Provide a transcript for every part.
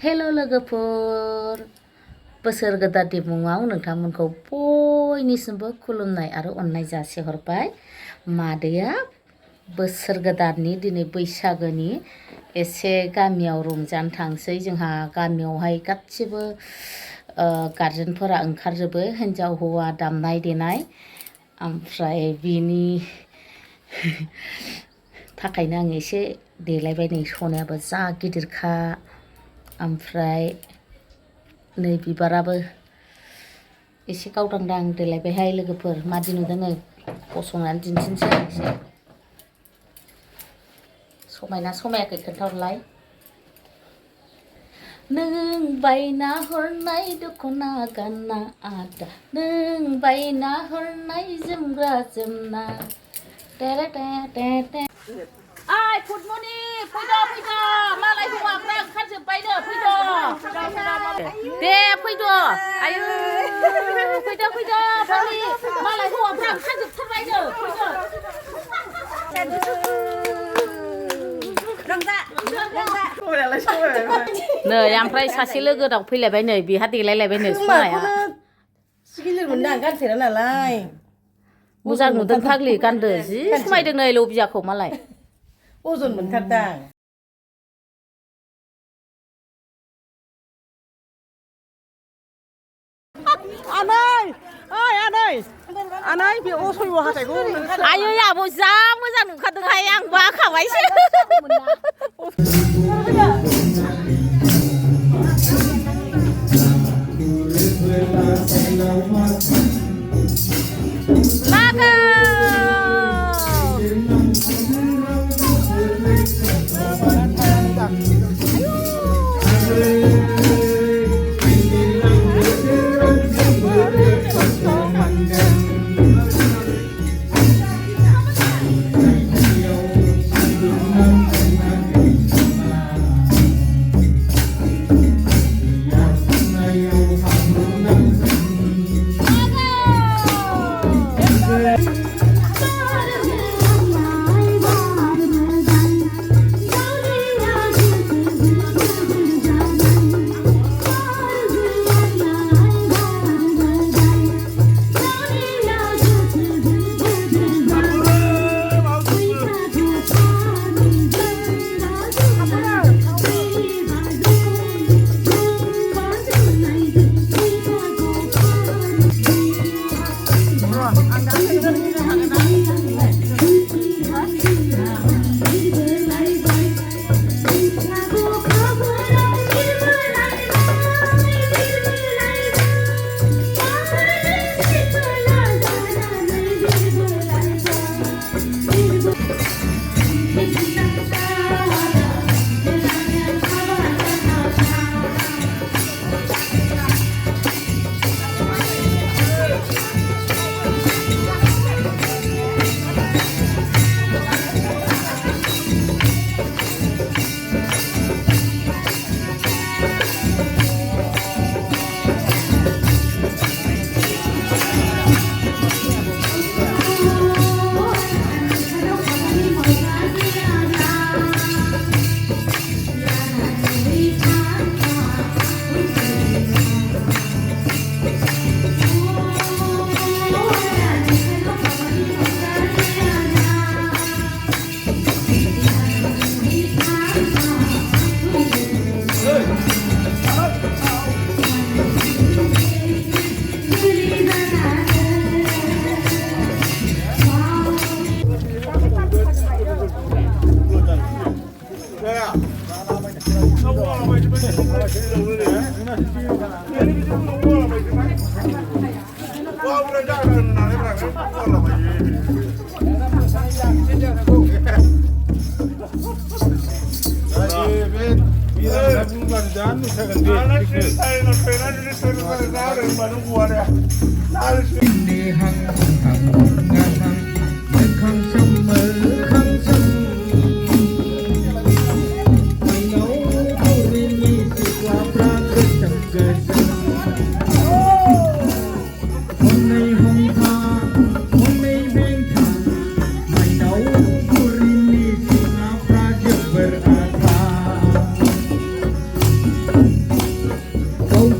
हेल' लोगोफोर बोसोर गोदाननि मुङाव नोंथांमोनखौ बयनिसिमबो खुलुमनाय आरो अननाय जासिहरबाय। मादैया बोसोर गोदाननि दिनै बैसागोनि एसे गामियाव रंजानो थांसै। जोंहा गामियावहाय गासिबो गार्जेनफोरा ओंखारजोबो, हिन्जाव हौवा दामनाय देनाय। ओमफ्राय बिनि थाखायनो आं एसे देलायबाय। नै सनायाबो जा गिदिरखा, ओमफ्राय नै बिबाराबो एसे गावदांदां देलायबायहाय लोगोफोर। मादि नुदों नै गसंनानै दिन्थिनोसै आं एसे। समायना समायाखै खोन्थाहरलाय। नों बायना हरनाय दख'ना गानना आदा, नों बायना हरनाय जोमग्रा जोमना। टेरे टे टे टे। आइ फुटमनि फैद' फैद', मालाय हौवाफ्रा ओंखारजोब्बायनो फैद'। दे फैद', आयु फैद' फैद' फाग्लि, मालाय हौवाफ्रा ओंखारजोबथारबायनो फैद'। नै ओमफ्राय सासे लोगो दाव फैलायबाय, नै बेहा देलायलायबायनो सनाया। सिगिलेर मोनदों आं गानफेरा नालाय। मोजां नुदों फाग्लि, गानदो जि समायदों नै लबियाखौ मालाय। अजन मोनथारदां। आनै ओइ आनै आनै बे असयब हाथायखौ आयै आब' जा मोजां नुखादोंहाय, आं बाखाबायसो।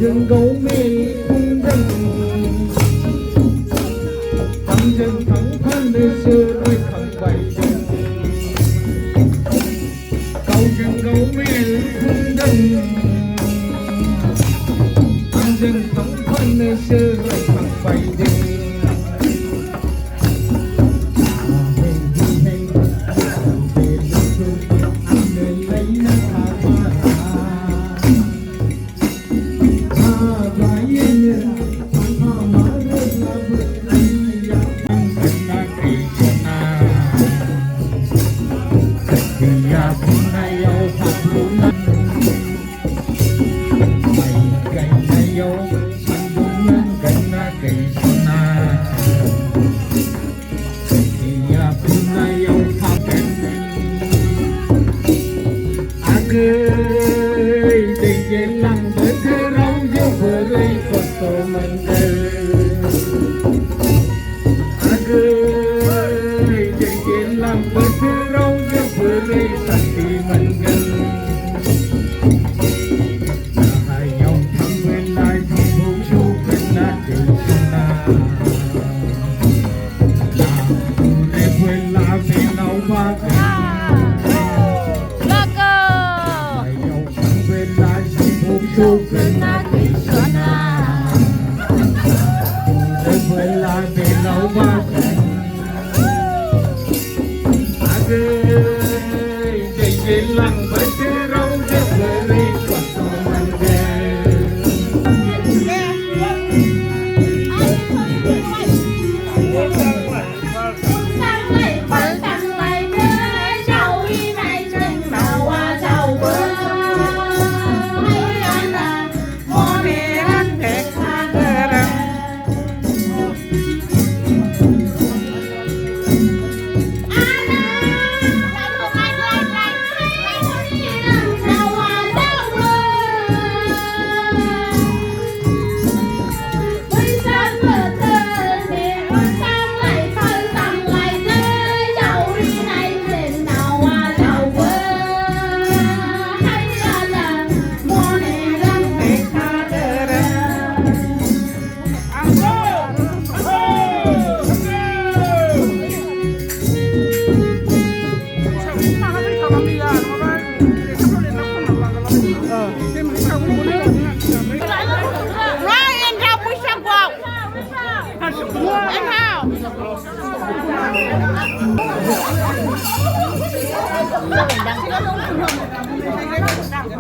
dân gấu mê cung dân thằng dân thắng thân nơi xưa đôi khẳng bày dân cầu dân gấu mê cung dân thằng dân thắng thân nơi xưa đôi khẳng bày dân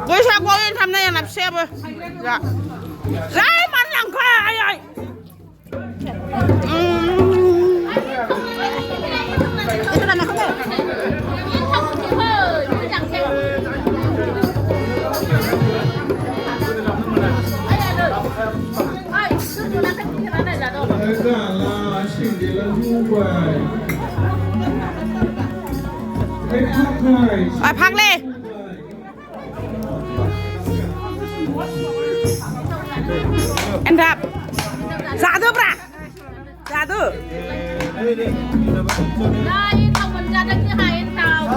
Bwswr yên tham này làm xe bơ. Dạ. Đấy mà làm khoa ai ơi. Itu là nó không được. Phăng lên. Anh đạp. Dạ thưa bà. Dạ thưa. Đây, không mình ra đây thứ hai anh chào.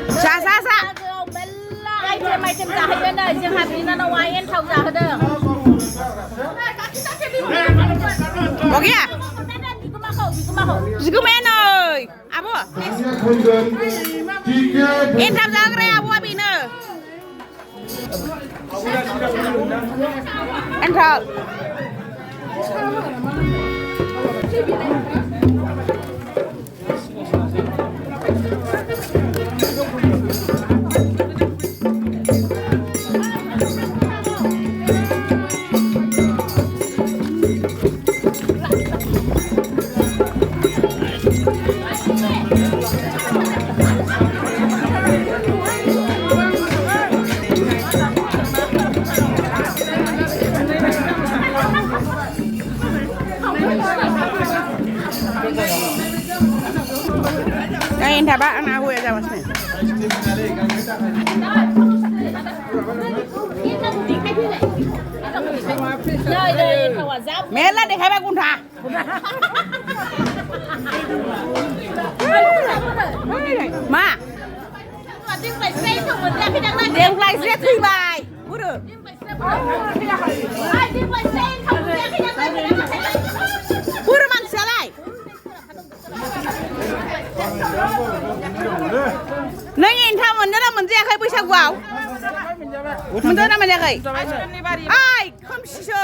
Dạ dạ dạ. Đây trên mày trên giả hết bên đây, trên hạt đi nó ngoài anh thầu giả hết được. Có kìa. Dư men ơi. À bố. Em tham gia cái à bố bị nè. Em thở. Kain dah bak nak gue aja mas ni. Mela deh kayak kunta. माइज्रिया थैबाय बुरो बुरो मानसियालाय नों एन्थाब मोनदों ना मोनजायाखै बैसागुआव मोनदों ना मोनजायाखै ओइ खोमसिसो